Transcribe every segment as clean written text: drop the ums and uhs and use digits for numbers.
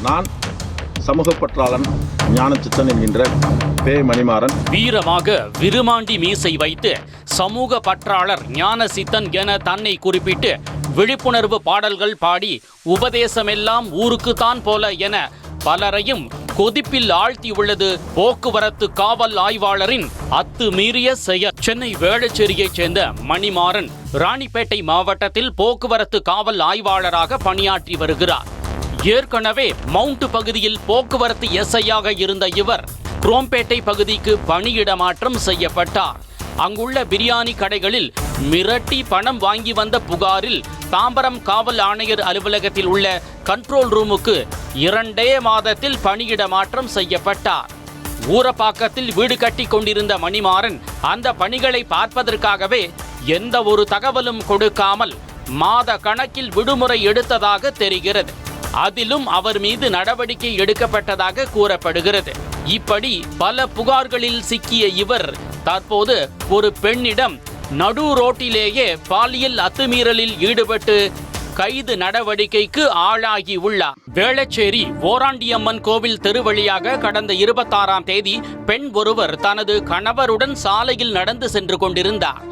நான் சமூக பற்றாளன் ஞானச்சித்தன் என்கின்ற பே மணிமாறன். வீரமாக விருமாண்டி மீசை வைத்து சமூக பற்றாளர் ஞானசித்தன் என தன்னை குறிப்பிட்டு விழிப்புணர்வு பாடல்கள் பாடி உபதேசமெல்லாம் ஊருக்குத்தான் போல என பலரையும் கொதிப்பில் ஆழ்த்தியுள்ளது போக்குவரத்து காவல் ஆய்வாளரின் அத்துமீறிய செயல். சென்னை வேளச்சேரியைச் சேர்ந்த மணிமாறன் ராணிப்பேட்டை மாவட்டத்தில் போக்குவரத்து காவல் ஆய்வாளராக பணியாற்றி வருகிறார். ஏற்கனவே மவுண்ட் பகுதியில் போக்குவரத்து எஸ்ஐயாக இருந்த இவர் குரோம்பேட்டை பகுதிக்கு பணியிடமாற்றம் செய்யப்பட்டார். அங்குள்ள பிரியாணி கடைகளில் மிரட்டி பணம் வாங்கி வந்த புகாரில் தாம்பரம் காவல் ஆணையர் அலுவலகத்தில் உள்ள கண்ட்ரோல் ரூமுக்கு 2 மாதத்தில் பணியிடமாற்றம் செய்யப்பட்டார். ஊரப்பாக்கத்தில் வீடு கட்டி கொண்டிருந்த மணிமாறன் அந்த பணிகளை பார்ப்பதற்காகவே எந்த ஒரு தகவலும் கொடுக்காமல் மாத கணக்கில் விடுமுறை எடுத்ததாக தெரிகிறது. அதிலும் அவர் மீது நடவடிக்கை எடுக்கப்பட்டதாக கூறப்படுகிறது. இப்படி பல புகார்களில் சிக்கிய இவர் தற்போது ஒரு பெண்ணிடம் நடு ரோட்டிலேயே பாலியல் அத்துமீறலில் ஈடுபட்டு கைது நடவடிக்கைக்கு ஆளாகி உள்ளார். வேளச்சேரி ஓராண்டியம்மன் கோவில் தெரு வழியாக கடந்த 26ஆம் தேதி பெண் ஒருவர் தனது கணவருடன் சாலையில் நடந்து சென்று கொண்டிருந்தார்.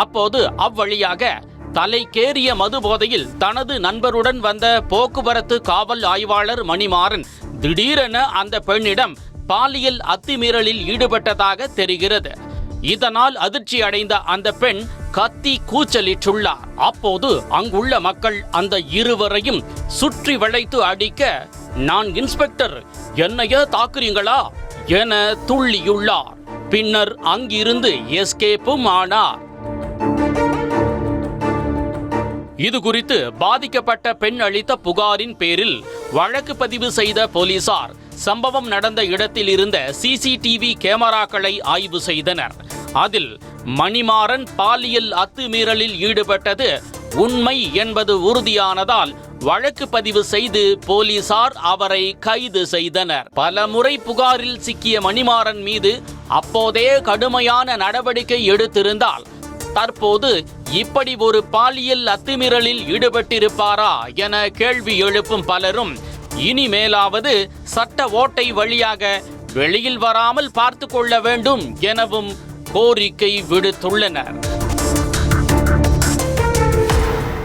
அப்போது அவ்வழியாக தலைக்கேறிய மது போதையில் தனது நண்பருடன் வந்த போக்குவரத்து காவல் ஆய்வாளர் மணிமாறன் திடீரென அந்த பெண்ணிடம் பாலியல் அத்துமீறலில் ஈடுபட்டதாக தெரிகிறது. இதனால் அதிர்ச்சி அடைந்த அந்த பெண் கத்தி கூச்சலிட்டுள்ளார். அப்போது அங்குள்ள மக்கள் அந்த இருவரையும் சுற்றி வளைத்து அடிக்க, நான் இன்ஸ்பெக்டர், என்னைய தாக்குறீங்களா என துள்ளியுள்ளார். பின்னர் அங்கிருந்து எஸ்கேப்பும் ஆனார். இது குறித்து பாதிக்கப்பட்ட பெண் அளித்த புகாரின் பேரில் வழக்கு பதிவு செய்த போலீசார் சம்பவம் நடந்த இடத்தில் இருந்த சிசிடிவி கேமராக்களை ஆய்வு செய்தனர். அதில் மணிமாறன் பாலியல் அத்துமீறலில் ஈடுபட்டது உண்மை என்பது உறுதியானதால் வழக்கு பதிவு செய்து போலீசார் அவரை கைது செய்தனர். பலமுறை புகாரில் சிக்கிய மணிமாறன் மீது அப்போதே கடுமையான நடவடிக்கை எடுத்திருந்தால் தற்போது இப்படி ஒரு பாலியல் அத்துமீறலில் ஈடுபட்டிருப்பாரா என கேள்வி எழுப்பும் பலரும் இனிமேலாவது சட்ட ஓட்டை வழியாக வெளியில் வராமல் பார்த்து கொள்ள வேண்டும் எனவும் கோரிக்கை விடுத்துள்ளனர்.